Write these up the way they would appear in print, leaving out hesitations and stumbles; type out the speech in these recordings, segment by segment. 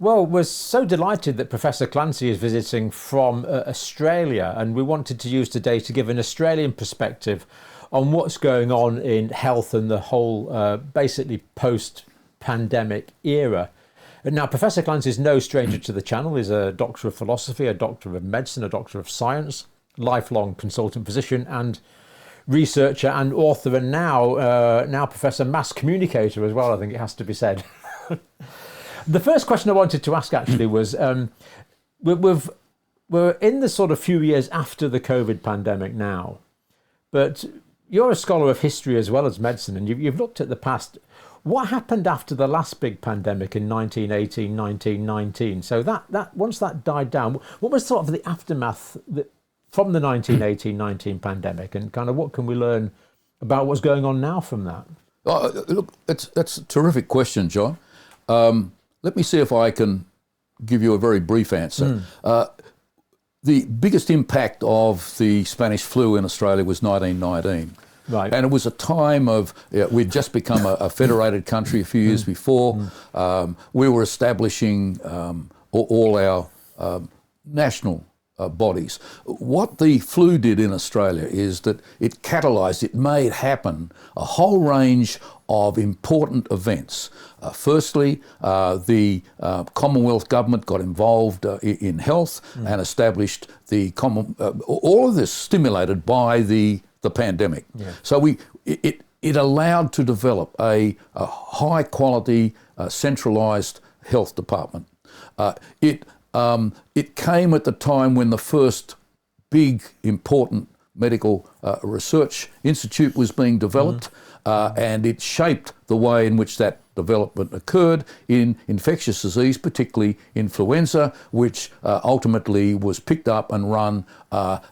Well, we're so delighted that Professor Clancy is visiting from Australia, and we wanted to use today to give an Australian perspective on what's going on in health and the whole basically post-pandemic era. And now, Professor Clancy is no stranger to the channel. He's a Doctor of Philosophy, a Doctor of Medicine, a Doctor of Science, lifelong consultant physician and researcher and author, and now Professor Mass Communicator as well, I think it has to be said. The first question I wanted to ask actually was, we're in the sort of few years after the COVID pandemic now, but you're a scholar of history as well as medicine, and you've looked at the past. What happened after the last big pandemic in 1918, 1919? So that once that died down, what was sort of the aftermath from the 1918-19 pandemic, and kind of what can we learn about what's going on now from that? Look, that's a terrific question, John. Let me see if I can give you a very brief answer. The biggest impact of the Spanish flu in Australia was 1919. Right. And it was a time of, we'd just become a federated country a few years before. We were establishing all our national bodies. What the flu did in Australia is that it catalysed, it made happen a whole range of important events. Firstly, the Commonwealth government got involved in health and established the all of this stimulated by the pandemic. Yeah. So it allowed to develop a high quality centralised health department. It came at the time when the first big important medical research institute was being developed, and it shaped the way in which that development occurred in infectious disease, particularly influenza, which ultimately was picked up and run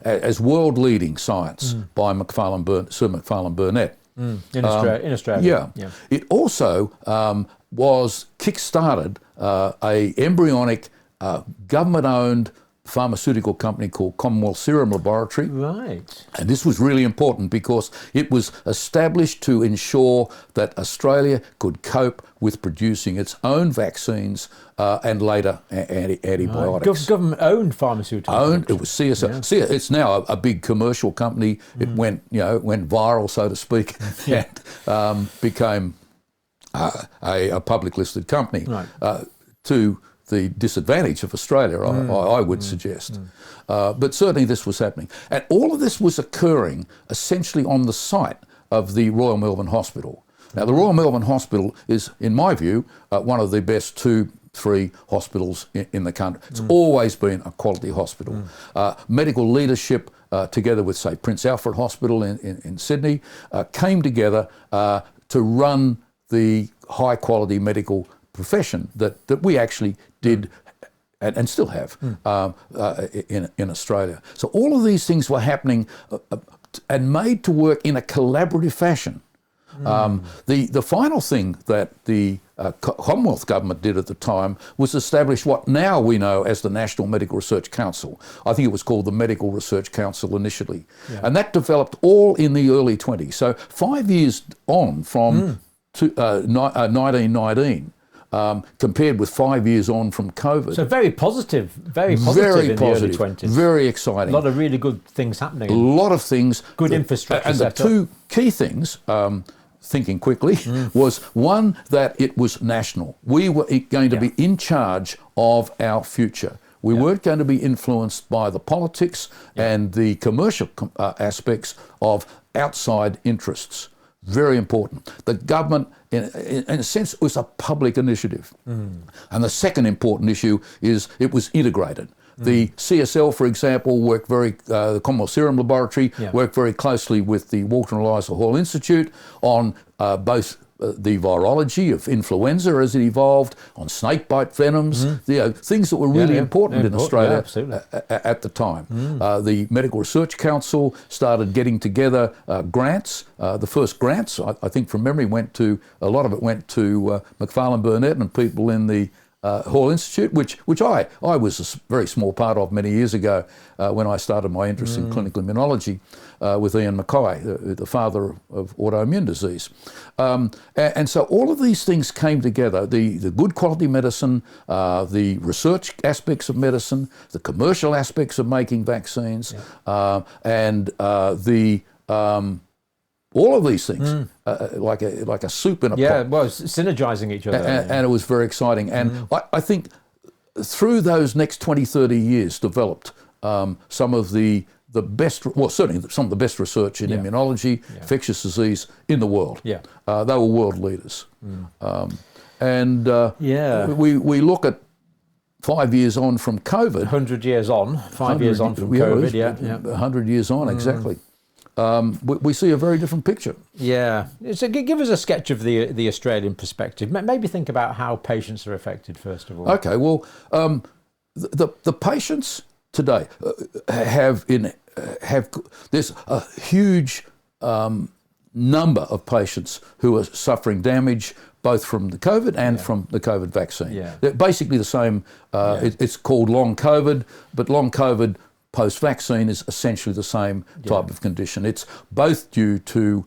as world-leading science by Sir Macfarlane Burnet. In Australia. Yeah. It also was kick-started a embryonic government-owned pharmaceutical company called Commonwealth Serum Laboratory. Right. And this was really important because it was established to ensure that Australia could cope with producing its own vaccines and later antibiotics. Right. Government-owned pharmaceutical. It was CSL. Yeah. It's now a big commercial company. It went viral, so to speak, and became a public listed company. Right. To the disadvantage of Australia, I would suggest. But certainly this was happening. And all of this was occurring essentially on the site of the Royal Melbourne Hospital. Now, the Royal Melbourne Hospital is, in my view, one of the best 2-3 hospitals in the country. It's always been a quality hospital. Medical leadership, together with, say, Prince Alfred Hospital in Sydney, came together to run the high-quality medical profession that we actually did and still have in Australia. So all of these things were happening and made to work in a collaborative fashion. The final thing that the Commonwealth government did at the time was establish what now we know as the National Medical Research Council. I think it was called the Medical Research Council initially. Yeah. And that developed all in the early 20s. So 5 years on from 1919, compared with 5 years on from COVID. So very positive in the early 20s. Very exciting. A lot of really good things happening. A lot of things. Good infrastructure. And the two key things, thinking quickly, was one, that it was national. We were going to be in charge of our future. We weren't going to be influenced by the politics and the commercial aspects of outside interests. Very important. The government, in a sense, was a public initiative. And the second important issue is it was integrated. The CSL, for example, the Commonwealth Serum Laboratory worked very closely with the Walter and Eliza Hall Institute on both the virology of influenza as it evolved, on snakebite venoms, things that were really important in Australia at the time. The Medical Research Council started getting together grants. The first grants, I think from memory, a lot of it went to Macfarlane Burnet and people in the Hall Institute, which I was a very small part of many years ago when I started my interest in clinical immunology with Ian Mackay, the father of autoimmune disease. And so all of these things came together, the good quality medicine, the research aspects of medicine, the commercial aspects of making vaccines, and all of these things, like a soup in a pot. Yeah, well, synergizing each other. And it was very exciting. And I think through those next 20, 30 years developed some of the best, well, certainly some of the best research in immunology, infectious disease in the world. Yeah. They were world leaders. We look at 5 years on from COVID. 100 years on, 5 years on from COVID, 100 years on, exactly. We see a very different picture. Yeah. So give us a sketch of the Australian perspective. Maybe think about how patients are affected, first of all. Okay, well, the patients today there's a huge number of patients who are suffering damage both from the COVID and from the COVID vaccine. Yeah. They're basically the same. It's called long COVID, but long COVID post-vaccine is essentially the same type of condition. It's both due to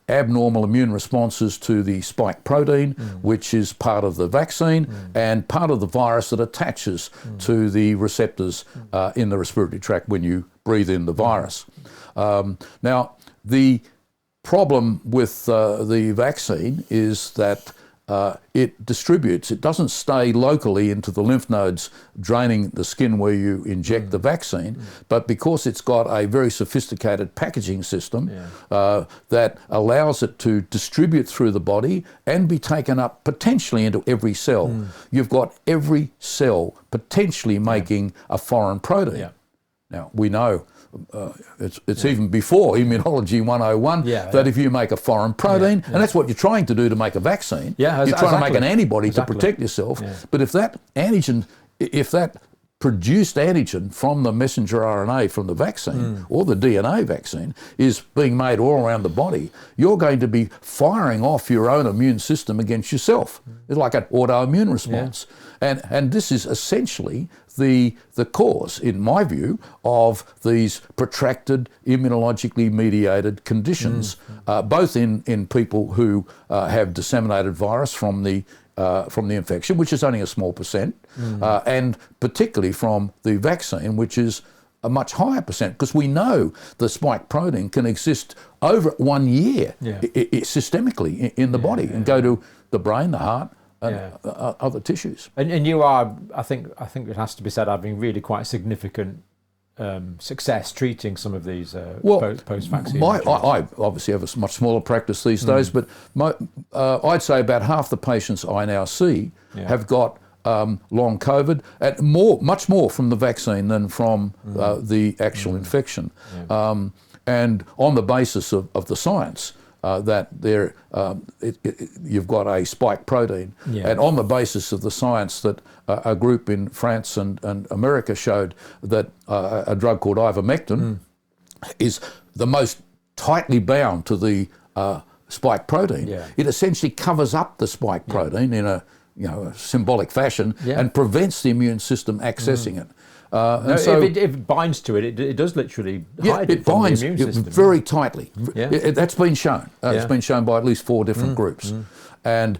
abnormal immune responses to the spike protein, which is part of the vaccine, and part of the virus that attaches to the receptors in the respiratory tract when you breathe in the virus. Now, the problem with the vaccine is that it distributes. It doesn't stay locally into the lymph nodes draining the skin where you inject the vaccine, but because it's got a very sophisticated packaging system that allows it to distribute through the body and be taken up potentially into every cell. You've got every cell potentially making a foreign protein. Now, we know it's even before Immunology 101 that if you make a foreign protein, and that's what you're trying to do to make a vaccine, you're trying to make an antibody to protect yourself, but if that antigen, if that produced antigen from the messenger RNA from the vaccine or the DNA vaccine is being made all around the body, you're going to be firing off your own immune system against yourself. It's like an autoimmune response. And this is essentially the cause, in my view, of these protracted immunologically mediated conditions, both in people who have disseminated virus from the infection, which is only a small percent, and particularly from the vaccine, which is a much higher percent, because we know the spike protein can exist over 1 year systemically in the body and go to the brain, the heart, and other tissues. And you are, I think it has to be said, having really quite significant success treating some of these post-vaccine. I obviously have a much smaller practice these days, but I'd say about half the patients I now see have got long COVID, and much more from the vaccine than from the actual infection. And on the basis of the science, that you've got a spike protein, and on the basis of the science that a group in France and America showed that a drug called ivermectin is the most tightly bound to the spike protein. It essentially covers up the spike protein in a symbolic fashion and prevents the immune system accessing it. So if it binds to it, it does literally hide it from binds the immune system. Very tightly. That's been shown. It's been shown by at least 4 different groups. And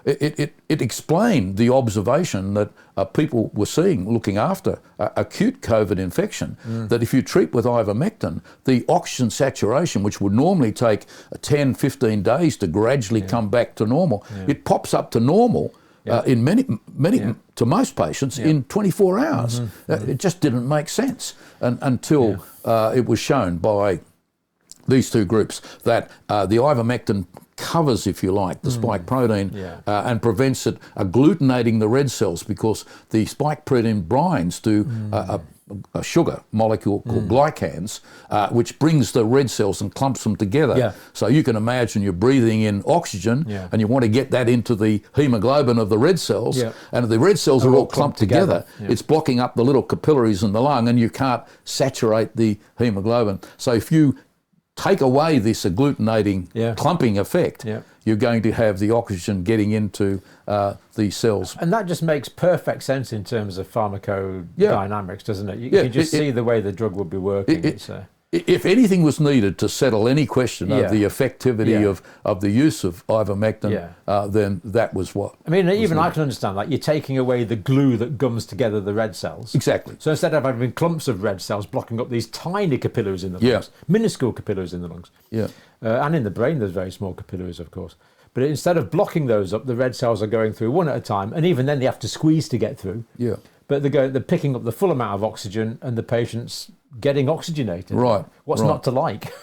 it explained the observation that people were seeing looking after acute COVID infection, that if you treat with ivermectin, the oxygen saturation, which would normally take 10, 15 days to gradually come back to normal, it pops up to normal in many to most patients in 24 hours. It just didn't make sense until it was shown by these 2 groups that the ivermectin covers, if you like, the spike protein and prevents it agglutinating the red cells, because the spike protein binds to a sugar molecule called glycans, which brings the red cells and clumps them together. So you can imagine you're breathing in oxygen and you want to get that into the hemoglobin of the red cells, and if the red cells are all clumped together, it's blocking up the little capillaries in the lung and you can't saturate the hemoglobin. So if you take away this agglutinating clumping effect, you're going to have the oxygen getting into the cells. And that just makes perfect sense in terms of pharmacodynamics, doesn't it? You can just see the way the drug would be working. If anything was needed to settle any question of the effectivity of the use of ivermectin, then that was what. I mean, even I can understand, like, you're taking away the glue that gums together the red cells. Exactly. So instead of having clumps of red cells blocking up these tiny capillaries in the lungs, minuscule capillaries in the lungs, and in the brain there's very small capillaries, of course. But instead of blocking those up, the red cells are going through one at a time, and even then they have to squeeze to get through. Yeah. But they're picking up the full amount of oxygen, and the patient's getting oxygenated. Right. What's not to like?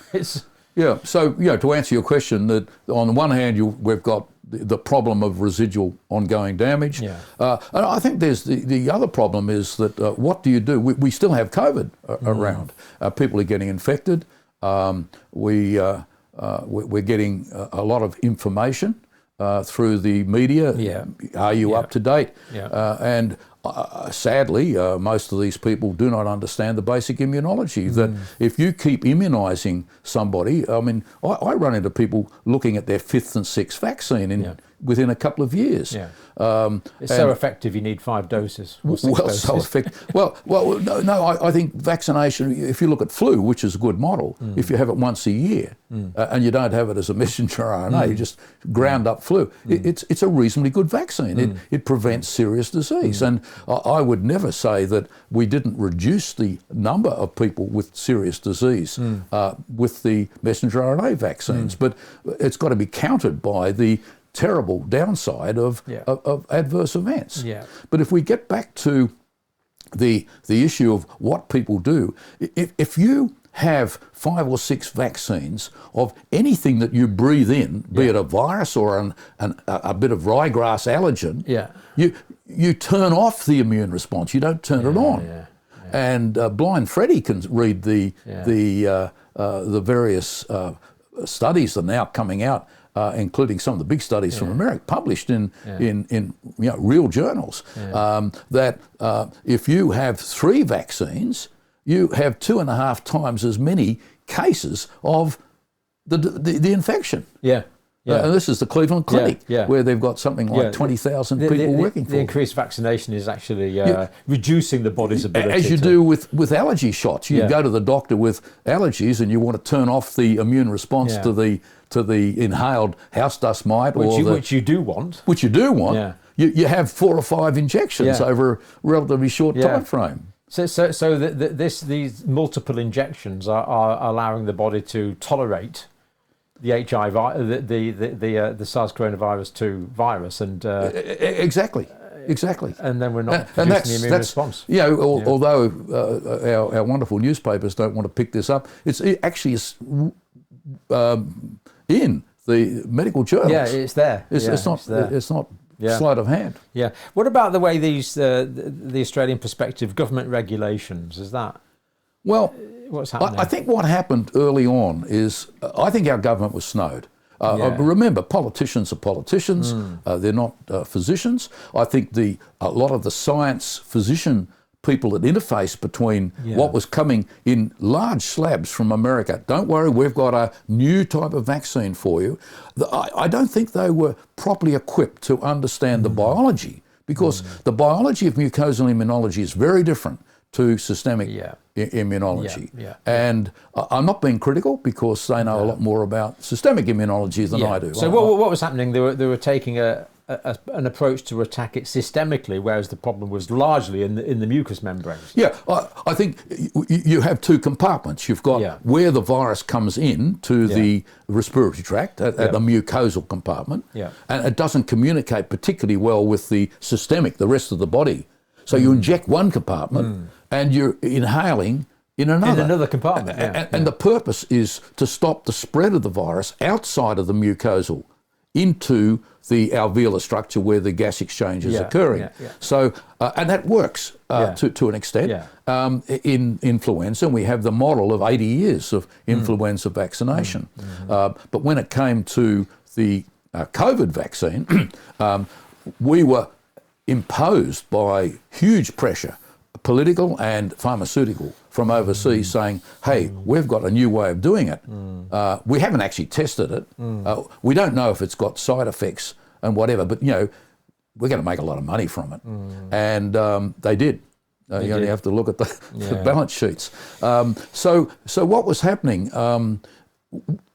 Yeah. So, to answer your question, that on the one hand, we've got the problem of residual ongoing damage. Yeah. And I think there's the other problem is that what do you do? We still have COVID around. People are getting infected. We're getting a lot of information through the media. Yeah. Are you up to date? Yeah. And sadly, most of these people do not understand the basic immunology, that if you keep immunising somebody, I mean, I run into people looking at their 5th and 6th vaccine within a couple of years. Yeah. It's so effective, you need 5 doses. So effective. Well, no. I think vaccination, if you look at flu, which is a good model, if you have it once a year and you don't have it as a messenger RNA, you just ground up flu, it's a reasonably good vaccine. It prevents serious disease. And I would never say that we didn't reduce the number of people with serious disease with the messenger RNA vaccines, but it's got to be countered by the terrible downside of adverse events. Yeah. But if we get back to the issue of what people do, if you have 5 or 6 vaccines of anything that you breathe in, be it a virus or a bit of ryegrass allergen, you turn off the immune response. You don't turn it on. Yeah. And Blind Freddy can read the various studies that are now coming out, including some of the big studies from America, published in real journals, that if you have 3 vaccines, you have 2.5 times as many cases of the infection. Yeah. And this is the Cleveland Clinic, where they've got something like 20,000 people working for the increased vaccination is actually reducing the body's ability. As you do with allergy shots. You go to the doctor with allergies and you want to turn off the immune response to the inhaled house dust mite, which you do want. Which you do want. Yeah. You have 4 or 5 injections over a relatively short time frame. So these multiple injections are allowing the body to tolerate the HIV, the SARS coronavirus 2 virus, and exactly. And then we're not producing the immune response. Although our wonderful newspapers don't want to pick this up, it's actually in the medical journals. Yeah, it's there. It's not sleight of hand. Yeah. What about the way these the Australian perspective government regulations? Is that what's happening? I think what happened early on is I think our government was snowed. Remember, politicians are politicians. They're not physicians. I think a lot of the science physician people that interface between what was coming in large slabs from America. Don't worry, we've got a new type of vaccine for you. I don't think they were properly equipped to understand the biology, because the biology of mucosal immunology is very different to systemic immunology. And I'm not being critical, because they know a lot more about systemic immunology than I do. So what was happening? They were taking an approach to attack it systemically, whereas the problem was largely in the mucous membranes. Yeah, I think you have 2 compartments. You've got where the virus comes in to the respiratory tract, at the mucosal compartment, and it doesn't communicate particularly well with the systemic, the rest of the body. So you inject one compartment and you're inhaling in another. In another compartment, And the purpose is to stop the spread of the virus outside of the mucosal into the alveolar structure where the gas exchange is occurring. So, and that works to an extent. In influenza, we have the model of 80 years of influenza vaccination. But when it came to the COVID vaccine, we were imposed by huge pressure, political and pharmaceutical from overseas saying, hey, we've got a new way of doing it. We haven't actually tested it. We don't know if it's got side effects and whatever, but, we're going to make a lot of money from it. And they did. You only have to look at the balance sheets. So what was happening,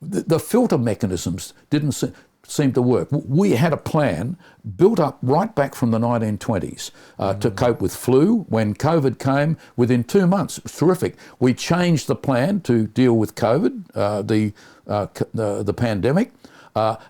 the filter mechanisms didn't seem to work. We had a plan built up right back from the 1920s to cope with flu. When COVID came, within 2 months, it was terrific. We changed the plan to deal with COVID, the pandemic,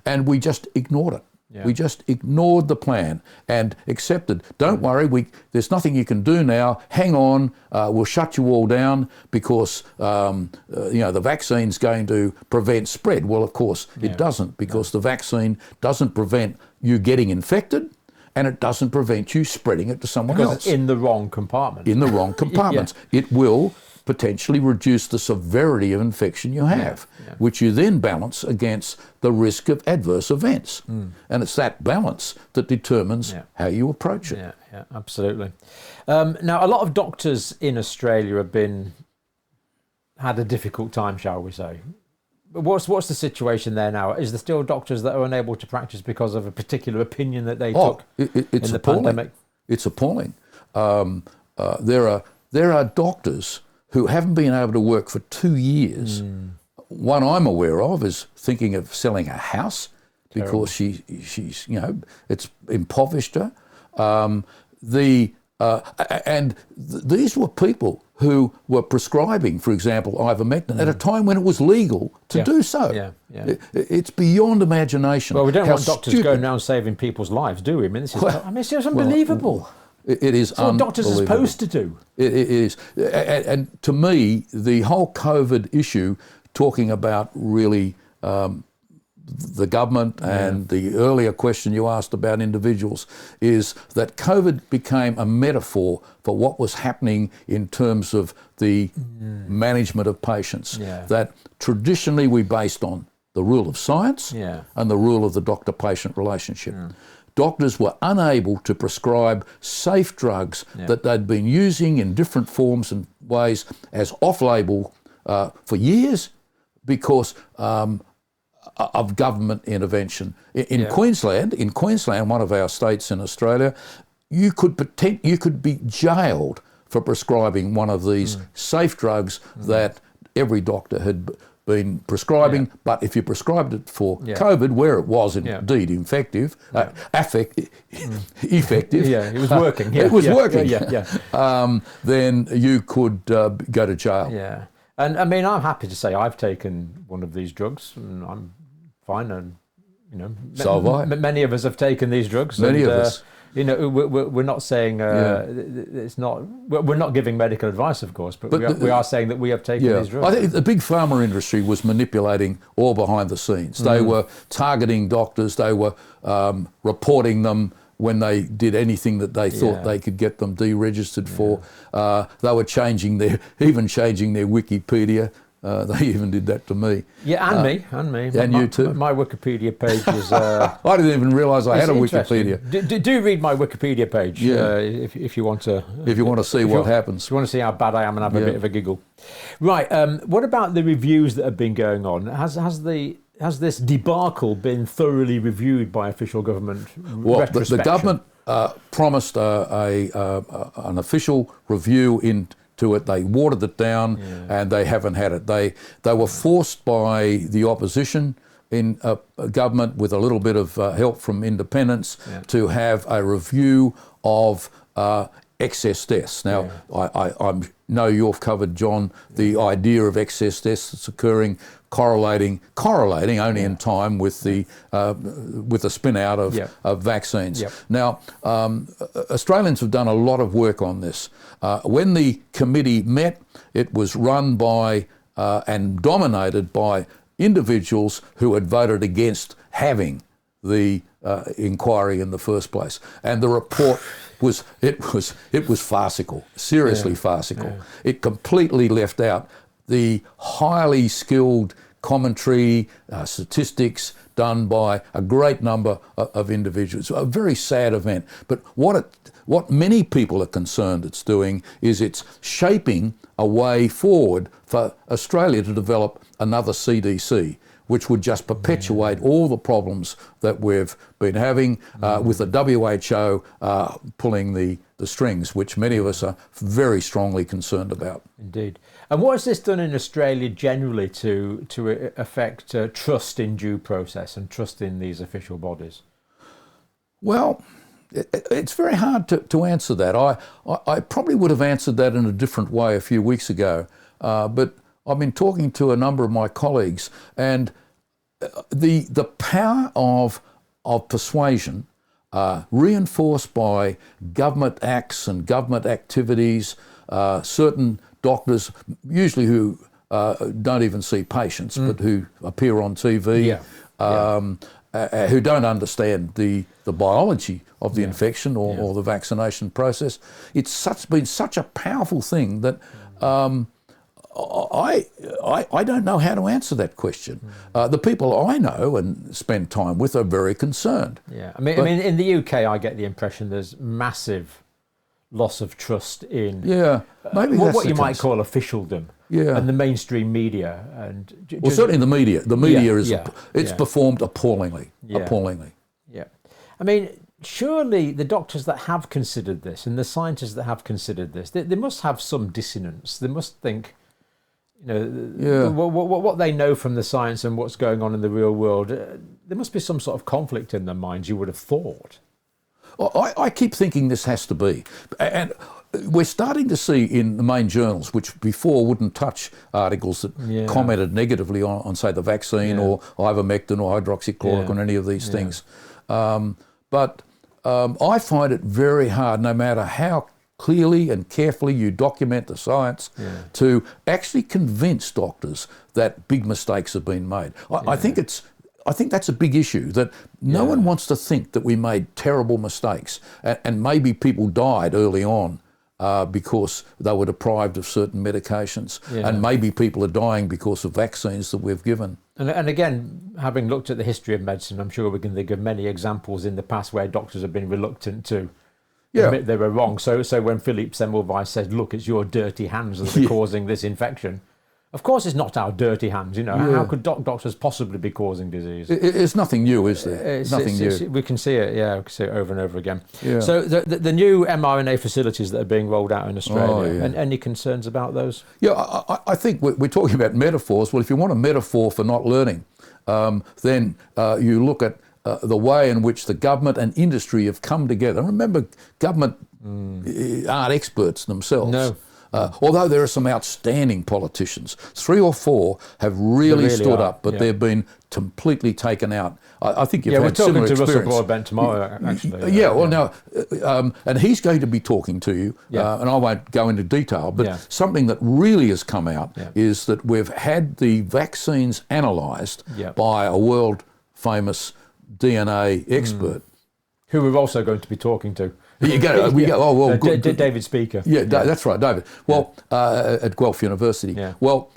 and we just ignored it. Yeah. We just ignored the plan and accepted, don't worry, there's nothing you can do now, hang on, we'll shut you all down because the vaccine's going to prevent spread. Well, of course, it doesn't, because the vaccine doesn't prevent you getting infected, and it doesn't prevent you spreading it to someone else. It's in the wrong compartment. In the wrong compartments. It will potentially reduce the severity of infection you have, which you then balance against the risk of adverse events. And it's that balance that determines how you approach it. Yeah, absolutely. Now, a lot of doctors in Australia have had a difficult time, shall we say. What's the situation there now? Is there still doctors that are unable to practice because of a particular opinion that they took in the pandemic? It's appalling. There are doctors who haven't been able to work for 2 years. One I'm aware of is thinking of selling a house because she's it's impoverished her. And these were people who were prescribing, for example, ivermectin at a time when it was legal to do so. It's beyond imagination. Well, we don't want doctors going around saving people's lives, do we? I mean, it's just unbelievable. It is It's what doctors are supposed to do. It is. And to me, the whole COVID issue, talking about really the government and the earlier question you asked about individuals, is that COVID became a metaphor for what was happening in terms of the management of patients, that traditionally we based on the rule of science and the rule of the doctor-patient relationship. Doctors were unable to prescribe safe drugs that they'd been using in different forms and ways as off-label for years because of government intervention. In Queensland, one of our states in Australia, you could be jailed for prescribing one of these safe drugs that every doctor had been prescribing, but if you prescribed it for COVID, where it was indeed effective, it was working. It was working. Then you could go to jail. Yeah, and I mean, I'm happy to say I've taken one of these drugs, and I'm fine. And so have I. Many of us have taken these drugs. Many of us. We're not saying it's not. We're not giving medical advice, of course, but we are saying that we have taken these drugs. I think the big pharma industry was manipulating all behind the scenes. They were targeting doctors. They were reporting them when they did anything that they thought they could get them deregistered for. They were changing their Wikipedia. They even did that to me. Yeah, and me. And you too. My Wikipedia page is... I didn't even realise I had a Wikipedia. Do read my Wikipedia page if you want to... If you want to see what happens. If you want to see how bad I am and have a bit of a giggle. Right, what about the reviews that have been going on? Has this debacle been thoroughly reviewed by official government? Well, the government promised an official review into it. They watered it down and they haven't had it. They were forced by the opposition in government with a little bit of help from independents to have a review of excess deaths. Now, I know you've covered, John, the idea of excess deaths that's occurring, correlating only in time with the spin out of vaccines. Now, Australians have done a lot of work on this. When the committee met, it was run by and dominated by individuals who had voted against having the inquiry in the first place, and the report was farcical, seriously farcical. It completely left out the highly skilled commentary, statistics done by a great number of individuals. A very sad event. But what many people are concerned it's doing is it's shaping a way forward for Australia to develop another CDC, which would just perpetuate all the problems that we've been having with the WHO pulling the strings, which many of us are very strongly concerned about. Indeed. And what has this done in Australia generally to affect trust in due process and trust in these official bodies? Well, it's very hard to answer that. I probably would have answered that in a different way a few weeks ago, but I've been talking to a number of my colleagues, and the power of persuasion, reinforced by government acts and government activities, certain doctors, usually who don't even see patients, but who appear on TV, who don't understand the biology of the infection or the vaccination process. It's been such a powerful thing that I don't know how to answer that question. The people I know and spend time with are very concerned. Yeah, I mean, in the UK, I get the impression there's massive loss of trust in maybe what you might call officialdom. Yeah, and the mainstream media, and well, certainly the media. The media is performed appallingly. Appallingly. Yeah, I mean, surely the doctors that have considered this and the scientists that have considered this, they must have some dissonance. They must think, what they know from the science and what's going on in the real world. There must be some sort of conflict in their minds. You would have thought. I keep thinking this has to be, and we're starting to see in the main journals, which before wouldn't touch articles that commented negatively on, say, the vaccine or ivermectin or hydroxychloroquine or any of these things. But I find it very hard, no matter how clearly and carefully you document the science, to actually convince doctors that big mistakes have been made. I think that's a big issue, that no one wants to think that we made terrible mistakes and maybe people died early on because they were deprived of certain medications, and maybe people are dying because of vaccines that we've given. And again, having looked at the history of medicine, I'm sure we can think of many examples in the past where doctors have been reluctant to admit they were wrong. So when Philippe Semmelweis said, look, it's your dirty hands that are causing this infection, of course it's not our dirty hands, How could doctors possibly be causing disease? It's nothing new, is there? Nothing new. We can see it, we can see it over and over again. Yeah. So the new mRNA facilities that are being rolled out in Australia, and any concerns about those? Yeah, I think we're talking about metaphors. Well, if you want a metaphor for not learning, then you look at the way in which the government and industry have come together. Remember, government aren't experts themselves. No. Although there are some outstanding politicians, 3 or 4 have really stood up, but they've been completely taken out. I think you've had similar experience. We're talking to Russell Broadbent tomorrow, actually. Now, and he's going to be talking to you, and I won't go into detail, but something that really has come out is that we've had the vaccines analysed by a world-famous DNA expert. Who we're also going to be talking to. David Speaker. That's right, David. Well, at Guelph University. Yeah. Well,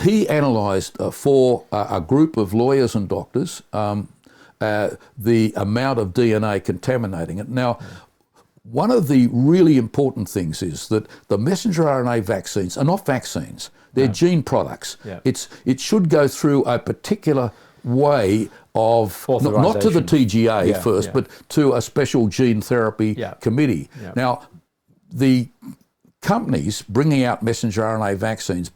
he analysed for a group of lawyers and doctors the amount of DNA contaminating it. Now, one of the really important things is that the messenger RNA vaccines are not vaccines; they're gene products. Yeah. It should go through a particular way of not to the TGA first, but to a special gene therapy committee. Yeah. Now, the companies bringing out messenger RNA vaccines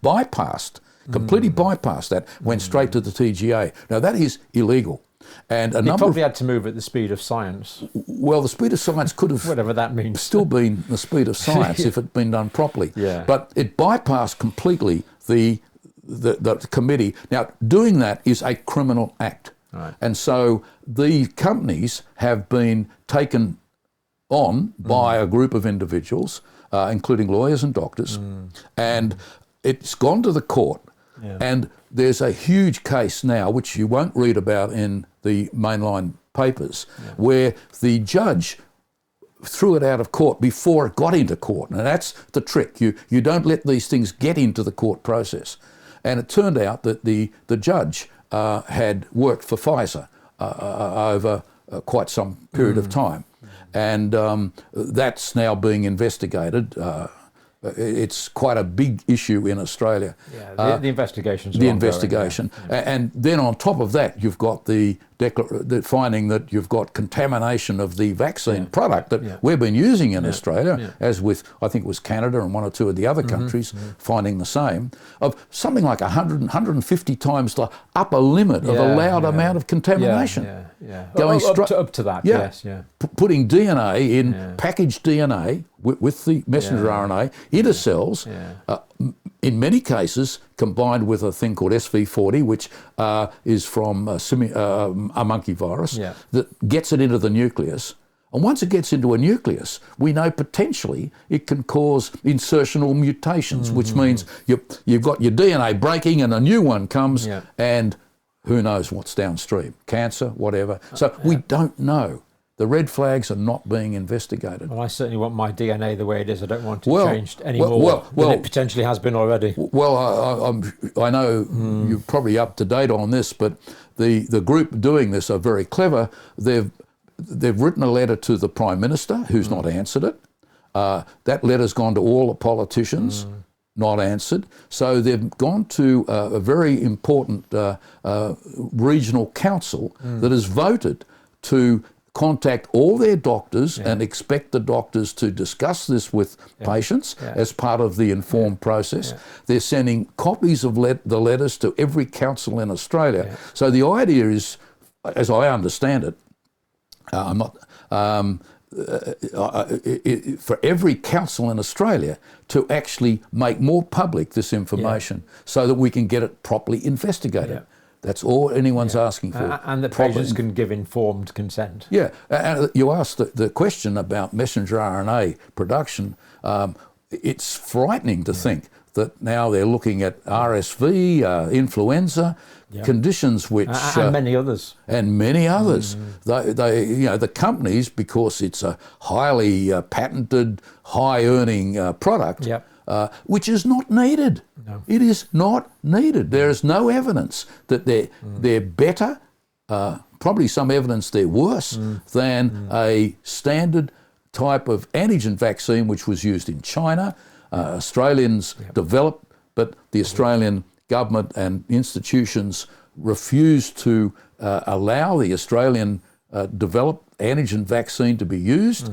completely bypassed that, went straight to the TGA. Now, that is illegal. And they probably had to move at the speed of science. Well, the speed of science could have whatever that means still been the speed of science if it had been done properly. Yeah. But it bypassed completely the committee. Now, doing that is a criminal act. Right. And so the companies have been taken on by a group of individuals, including lawyers and doctors, and it's gone to the court. Yeah. And there's a huge case now, which you won't read about in the mainline papers, where the judge threw it out of court before it got into court. And that's the trick. You don't let these things get into the court process. And it turned out that the judge had worked for Pfizer over quite some period of time. And that's now being investigated. It's quite a big issue in Australia. Yeah, the investigations. The investigation. And then on top of that, you've got the finding that you've got contamination of the vaccine product that we've been using in Australia, as with, I think it was Canada and one or two of the other countries, finding the same, of something like 100, 150 times the upper limit of allowed amount of contamination. Going up to that, yes. Putting DNA in packaged DNA with the messenger RNA into cells, in many cases combined with a thing called SV40, which is from a monkey virus that gets it into the nucleus. And once it gets into a nucleus, we know potentially it can cause insertional mutations, which means you've got your DNA breaking and a new one comes, and who knows what's downstream, cancer, whatever. So we don't know. The red flags are not being investigated. Well, I certainly want my DNA the way it is. I don't want it changed any more than it potentially has been already. Well, I know you're probably up to date on this, but the group doing this are very clever. They've written a letter to the Prime Minister, who's not answered it. That letter's gone to all the politicians, not answered. So they've gone to a very important regional council that has voted to contact all their doctors and expect the doctors to discuss this with patients as part of the informed process. They're sending copies of the letters to every council in Australia. So the idea is, as I understand it, I'm not for every council in Australia to actually make more public this information so that we can get it properly investigated. That's all anyone's asking for. And that patients can give informed consent. Yeah, and you asked the question about messenger RNA production. It's frightening to think that now they're looking at RSV, influenza, conditions which... and many others. And many others. The companies, because it's a highly patented, high-earning product, which is not needed. No. It is not needed. There is no evidence that they're better, probably some evidence they're worse than a standard type of antigen vaccine which was used in China. Australians developed, but the Australian government and institutions refused to allow the Australian developed antigen vaccine to be used.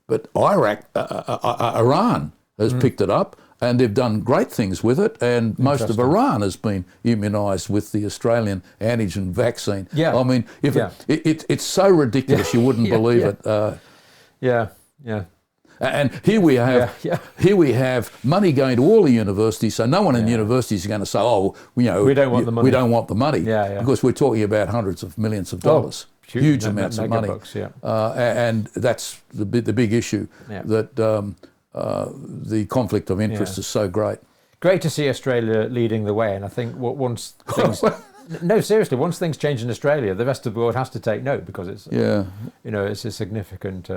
But Iran has picked it up, and they've done great things with it, and most of Iran has been immunised with the Australian antigen vaccine. I mean, if it's so ridiculous you wouldn't believe it. And here we have money going to all the universities, so no one in the universities is going to say, we don't want the money. We don't want the money, because we're talking about hundreds of millions of dollars, huge amounts of money, and that's the big issue that. The conflict of interest is so great. Great to see Australia leading the way, and I think once things... No, seriously, once things change in Australia, the rest of the world has to take note, because it's it's a significant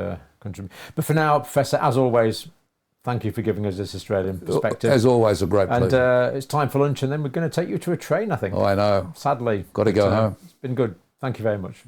contribution. But for now, Professor, as always, thank you for giving us this Australian perspective. As always, a great pleasure. And it's time for lunch, and then we're going to take you to a train, I think. Oh, I know. Sadly. Got to go home. It's been good. Thank you very much.